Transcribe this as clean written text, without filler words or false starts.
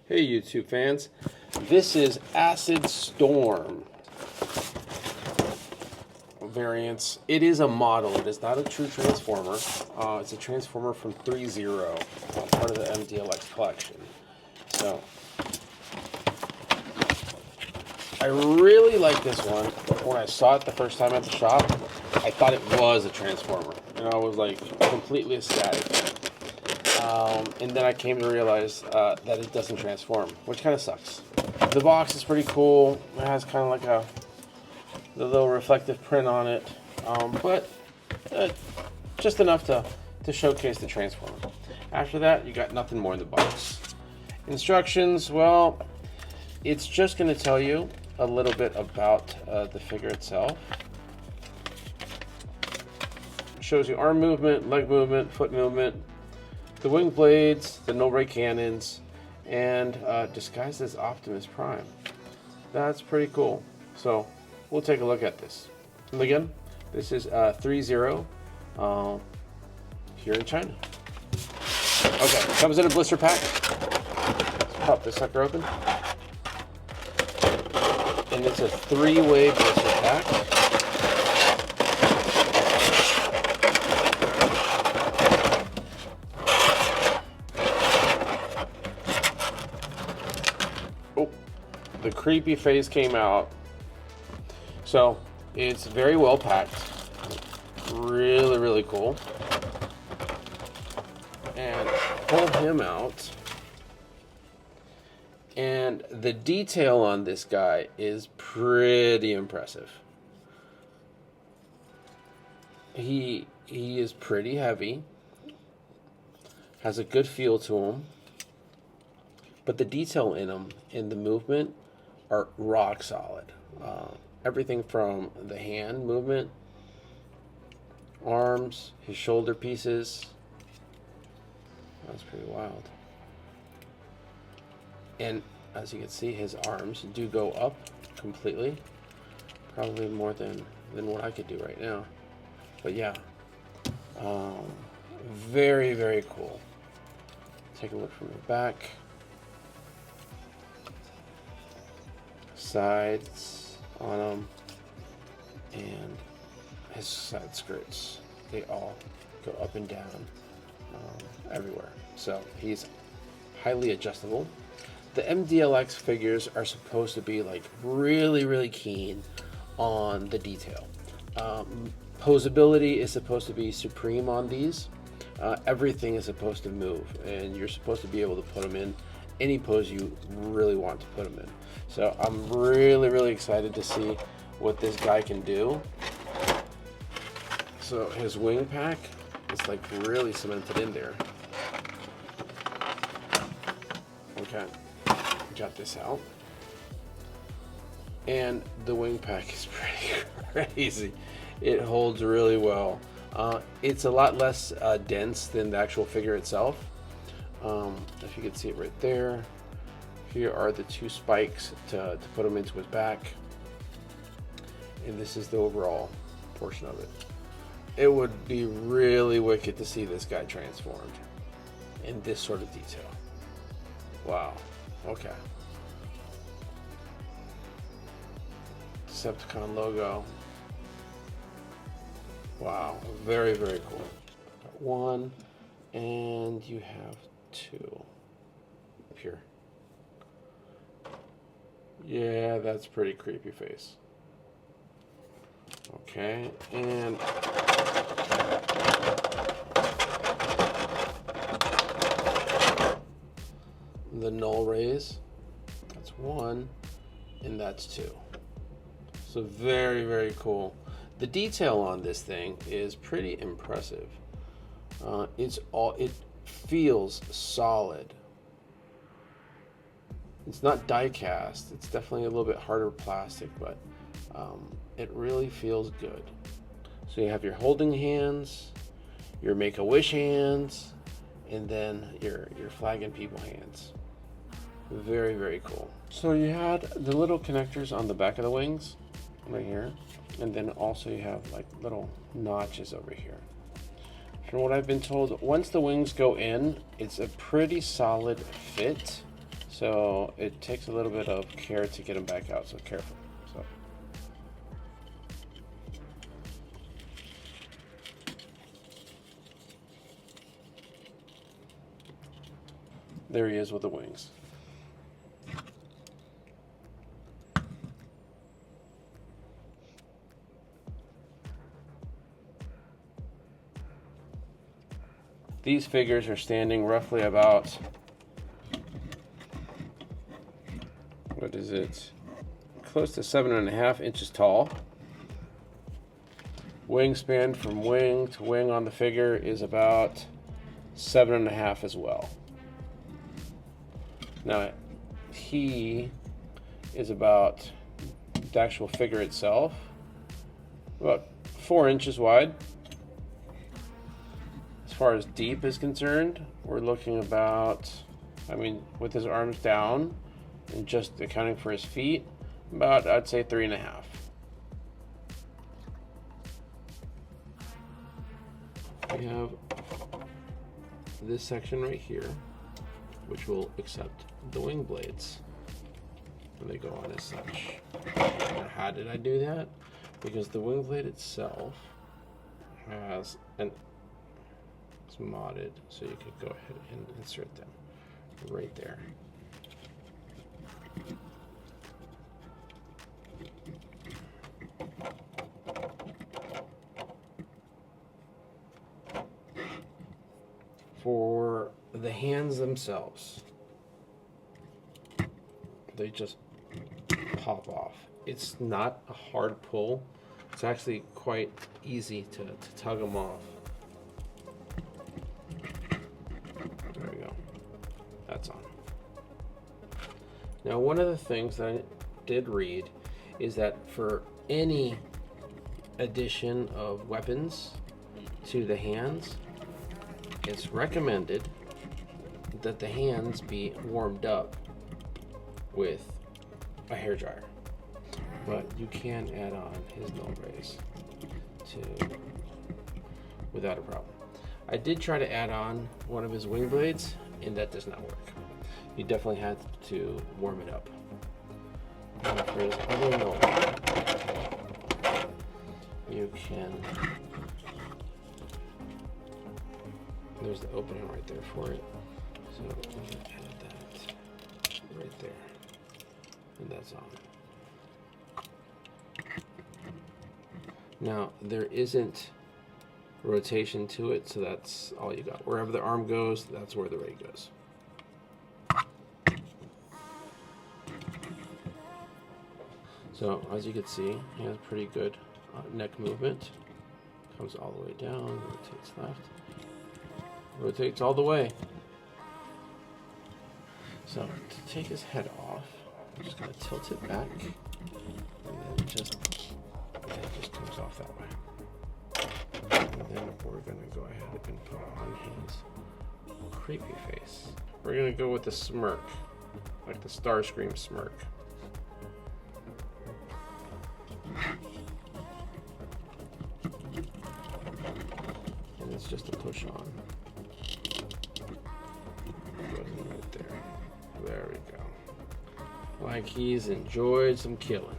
Hey YouTube fans, this is Acid Storm variants. It is a model, it is not a true transformer. It's a transformer from Threezero, part of the MDLX collection. So, I really like this one. When I saw it the first time at the shop, I thought it was a transformer, and I was like completely ecstatic. And then I came to realize that it doesn't transform, which kind of sucks. The box is pretty cool. It has kind of like the little reflective print on it, but just enough to showcase the transformer. After that, you got nothing more in the box. Instructions, well, it's just going to tell you a little bit about the figure itself. It shows you arm movement, leg movement, foot movement, the wing blades, the no-ray cannons, and disguised as Optimus Prime. That's pretty cool. So we'll take a look at this. And again, this is Threezero here in China. Okay, comes in a blister pack. Let's pop this sucker open. And it's a 3-way blister pack. The creepy face came out. So it's very well packed. Really, really cool. And pull him out. And the detail on this guy is pretty impressive. He is pretty heavy. Has a good feel to him. But the detail in him, in the movement, are rock solid. Everything from the hand movement, arms, his shoulder pieces. That's pretty wild. And as you can see, his arms do go up completely. Probably more than what I could do right now. But yeah, very, very cool. Take a look from the back. Sides on them, and his side skirts, they all go up and down everywhere. So he's highly adjustable. The MDLX figures are supposed to be like really, really keen on the detail. Posability is supposed to be supreme on these. Everything is supposed to move, and you're supposed to be able to put them in any pose you really want to put them in. So I'm really, really excited to see what this guy can do. So his wing pack is like really cemented in there. Okay, got this out. And the wing pack is pretty crazy. It holds really well. It's a lot less dense than the actual figure itself. If you can see it right there. Here are the 2 spikes to put him into his back. And this is the overall portion of it. It would be really wicked to see this guy transformed in this sort of detail. Wow. Okay. Decepticon logo. Wow. Very, very cool. Got 1, and you have 2 up here. Yeah, that's pretty creepy face. Okay, and the null rays. That's 1, and that's 2. So very, very cool. The detail on this thing is pretty impressive. It feels solid. It's not die cast. It's definitely a little bit harder plastic, but it really feels good. So you have your holding hands, your Make-A-Wish hands, and then your flagging people hands. Very, very cool. So you had the little connectors on the back of the wings, right here, and then also you have like little notches over here. From what I've been told, once the wings go in, it's a pretty solid fit. So it takes a little bit of care to get them back out, so careful. So. There he is with the wings. These figures are standing roughly about, what is it? Close to 7.5 inches tall. Wingspan from wing to wing on the figure is about 7.5 as well. Now, he is about, the actual figure itself, about 4 inches wide. As far as deep is concerned, we're looking about, I mean, with his arms down and just accounting for his feet, about, I'd say 3.5. We have this section right here, which will accept the wing blades when they go on as such. Now, how did I do that? Because the wing blade itself has an, it's modded, so you could go ahead and insert them right there. For the hands themselves, they just pop off. It's not a hard pull. It's actually quite easy to tug them off. There we go. That's on. Now, one of the things that I did read is that for any addition of weapons to the hands, it's recommended that the hands be warmed up with a hairdryer, but you can add on his null rays without a problem. I did try to add on one of his wing blades, and that does not work. You definitely have to warm it up. And for his other null, you can. There's the opening right there for it. So I'm going to add that right there. And that's on. Now, there isn't rotation to it, so that's all you got. Wherever the arm goes, that's where the ray goes. So, as you can see, he has pretty good neck movement. Comes all the way down, rotates left. Rotates all the way. So to take his head off, I'm just going to tilt it back, and then it just comes off that way. And then we're going to go ahead and put on his creepy face. We're going to go with the smirk, like the Starscream smirk. And it's just a push on. Right there. There we go. Like he's enjoyed some killing.